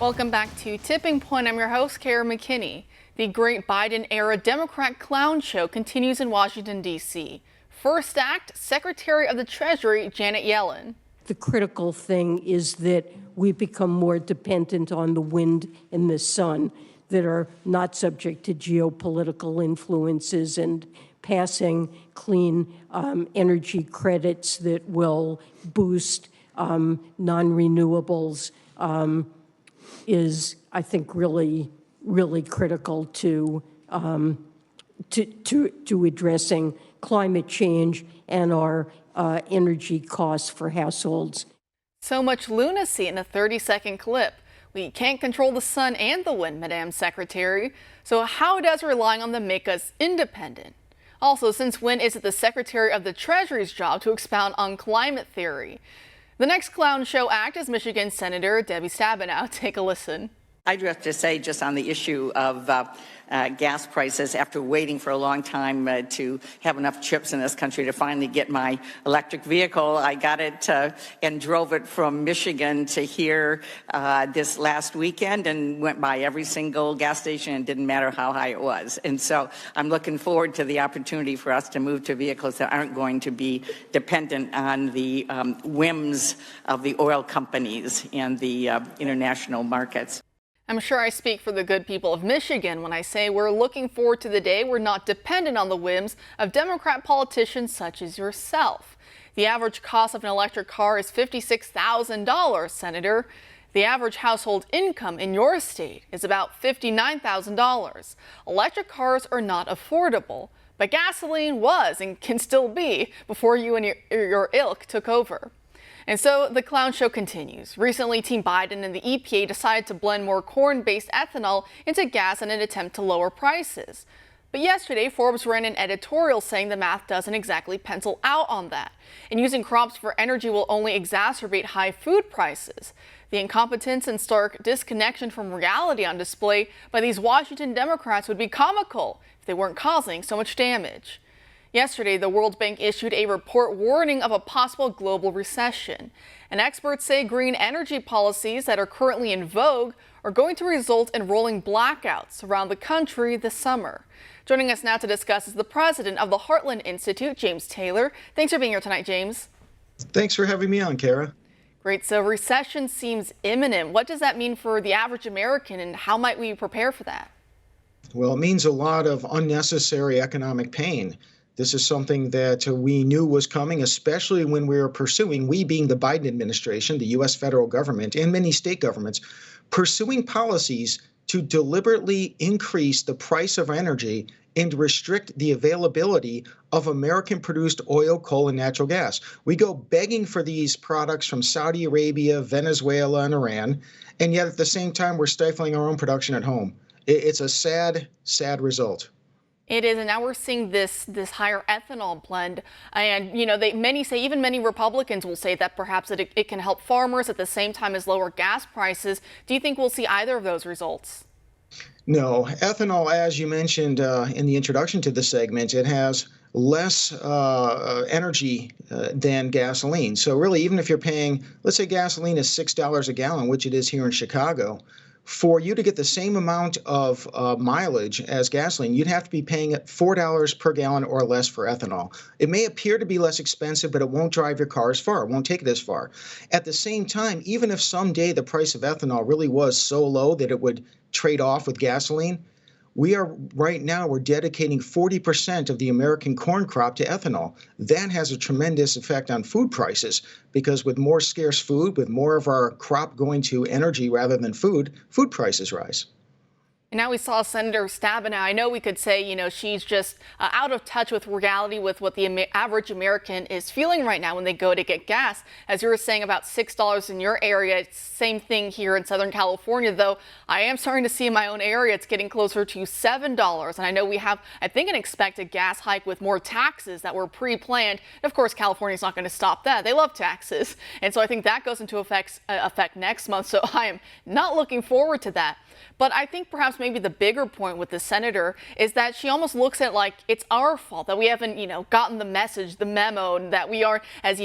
Welcome back to Tipping Point. I'm your host, Kara McKinney. The great Biden-era Democrat clown show continues in Washington, D.C. First act, Secretary of the Treasury Janet Yellen. The critical thing is that we become more dependent on the wind and the sun that are not subject to geopolitical influences, and passing clean energy credits that will boost non-renewables is, I think, really critical to addressing climate change and our energy costs for households. So much lunacy in a 30-second clip. We can't control the sun and the wind, Madam Secretary. So how does relying on them make us independent? Also, since when is it the Secretary of the Treasury's job to expound on climate theory? The next clown show act is Michigan Senator Debbie Stabenow. Take a listen. I do have to say, just on the issue of gas prices, after waiting for a long time to have enough chips in this country to finally get my electric vehicle, I got it and drove it from Michigan to here this last weekend and went by every single gas station, and didn't matter how high it was. And so I'm looking forward to the opportunity for us to move to vehicles that aren't going to be dependent on the whims of the oil companies and the international markets. I'm sure I speak for the good people of Michigan when I say we're looking forward to the day we're not dependent on the whims of Democrat politicians such as yourself. The average cost of an electric car is $56,000, Senator. The average household income in your state is about $59,000. Electric cars are not affordable, but gasoline was and can still be before you and your ilk took over. And so the clown show continues. Recently, Team Biden and the EPA decided to blend more corn-based ethanol into gas in an attempt to lower prices. But yesterday, Forbes ran an editorial saying the math doesn't exactly pencil out on that, and using crops for energy will only exacerbate high food prices. The incompetence and stark disconnection from reality on display by these Washington Democrats would be comical if they weren't causing so much damage. Yesterday, the World Bank issued a report warning of a possible global recession. And experts say green energy policies that are currently in vogue are going to result in rolling blackouts around the country this summer. Joining us now to discuss is the president of the Heartland Institute, James Taylor. Thanks for being here tonight, James. Thanks for having me on, Kara. Great. So recession seems imminent. What does that mean for the average American, and how might we prepare for that? Well, it means a lot of unnecessary economic pain. This is something that we knew was coming, especially when we were pursuing, we being the Biden administration, the U.S. federal government, and many state governments, pursuing policies to deliberately increase the price of energy and restrict the availability of American-produced oil, coal, and natural gas. We go begging for these products from Saudi Arabia, Venezuela, and Iran, and yet at the same time, we're stifling our own production at home. It's a sad, sad result. It is, and now we're seeing this higher ethanol blend, and many say, even many Republicans will say that perhaps it can help farmers at the same time as lower gas prices. Do you think we'll see either of those results? No, ethanol, as you mentioned in the introduction to the segment, it has less energy than gasoline. So really, even if you're paying, let's say gasoline is $6 a gallon, which it is here in Chicago, for you to get the same amount of mileage as gasoline, you'd have to be paying $4 per gallon or less for ethanol. It may appear to be less expensive, but it won't drive your car as far. It won't take it as far. At the same time, even if someday the price of ethanol really was so low that it would trade off with gasoline, we're dedicating 40% of the American corn crop to ethanol. That has a tremendous effect on food prices, because with more scarce food, with more of our crop going to energy rather than food prices rise. And now we saw Senator Stabenow. I know we could say, she's just out of touch with reality, with what the average American is feeling right now when they go to get gas. As you were saying, about $6 in your area. Same thing here in Southern California, though I am starting to see in my own area it's getting closer to $7. And I know we have, I think, an expected gas hike with more taxes that were pre-planned. Of course, California's not going to stop that. They love taxes. And so I think that goes into effect next month. So I am not looking forward to that. But I think perhaps maybe the bigger point with the senator is that she almost looks at like it's our fault that we haven't, gotten the message, the memo, and that we are, as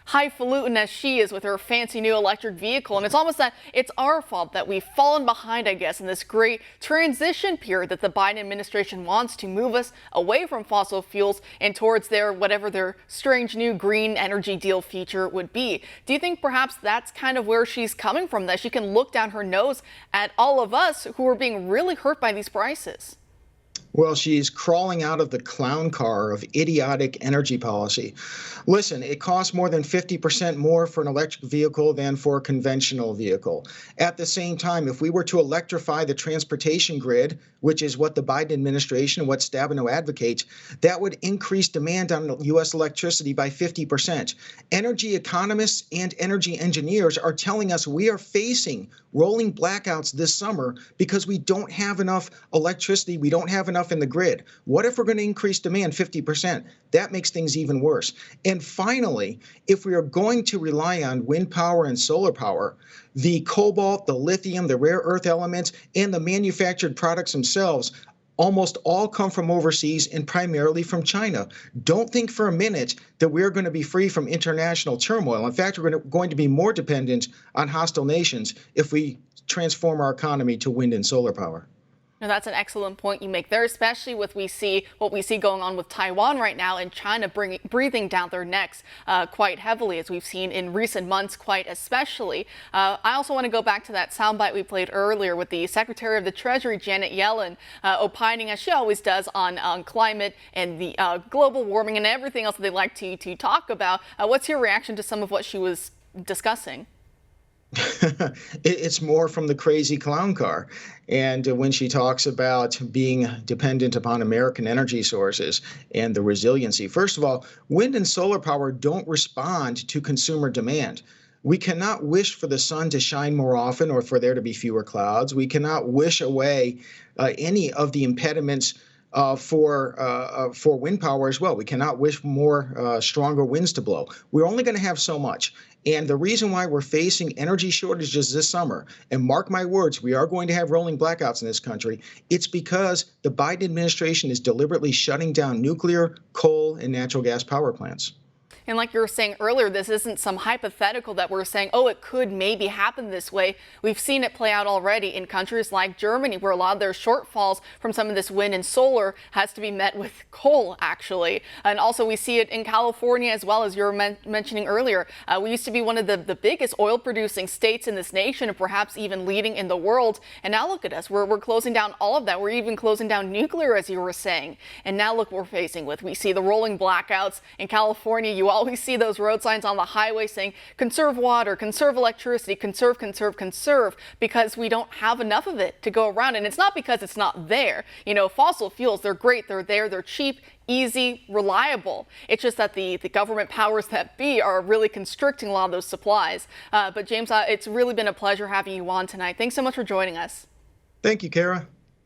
highfalutin as she is with her fancy new electric vehicle. And it's almost that it's our fault that we've fallen behind, I guess, in this great transition period that the Biden administration wants to move us away from fossil fuels and towards whatever their strange new green energy deal feature would be. Do you think perhaps that's kind of where she's coming from, that she can look down her nose at all of us who are being really hurt by these prices? Well, she's crawling out of the clown car of idiotic energy policy. Listen, it costs more than 50% more for an electric vehicle than for a conventional vehicle. At the same time, if we were to electrify the transportation grid, which is what the Biden administration and what Stabenow advocates, that would increase demand on U.S. electricity by 50%. Energy economists and energy engineers are telling us we are facing rolling blackouts this summer because we don't have enough electricity. We don't have enough in the grid. What if we're going to increase demand 50%? That makes things even worse. And finally, if we are going to rely on wind power and solar power, the cobalt, the lithium, the rare earth elements, and the manufactured products themselves almost all come from overseas and primarily from China. Don't think for a minute that we're going to be free from international turmoil. In fact, we're going to be more dependent on hostile nations if we transform our economy to wind and solar power. Now, that's an excellent point you make there, especially with what we see going on with Taiwan right now and China breathing down their necks quite heavily, as we've seen in recent months, quite especially. I also want to go back to that soundbite we played earlier with the Secretary of the Treasury, Janet Yellen, opining, as she always does, on climate and the global warming and everything else that they like to talk about. What's your reaction to some of what she was discussing? It's more from the crazy clown car. And when she talks about being dependent upon American energy sources and the resiliency, first of all, wind and solar power don't respond to consumer demand. We cannot wish for the sun to shine more often or for there to be fewer clouds. We cannot wish away any of the impediments for wind power as well. We cannot wish more stronger winds to blow. We're only going to have so much. And the reason why we're facing energy shortages this summer, and mark my words, we are going to have rolling blackouts in this country, it's because the Biden administration is deliberately shutting down nuclear, coal, and natural gas power plants. And like you were saying earlier, this isn't some hypothetical that we're saying, oh, it could maybe happen this way. We've seen it play out already in countries like Germany, where a lot of their shortfalls from some of this wind and solar has to be met with coal, actually. And also we see it in California as well, as you were mentioning earlier. We used to be one of the biggest oil producing states in this nation, and perhaps even leading in the world. And now look at us. We're closing down all of that. We're even closing down nuclear, as you were saying. And now look what we're facing with. We see the rolling blackouts in California. You always see those road signs on the highway saying conserve water, conserve electricity, conserve, conserve, conserve, because we don't have enough of it to go around. And it's not because it's not there. You know, fossil fuels, they're great, they're there, they're cheap, easy, reliable. It's just that the government powers that be are really constricting a lot of those supplies. But James, it's really been a pleasure having you on tonight. Thanks so much for joining us. Thank you, Kara.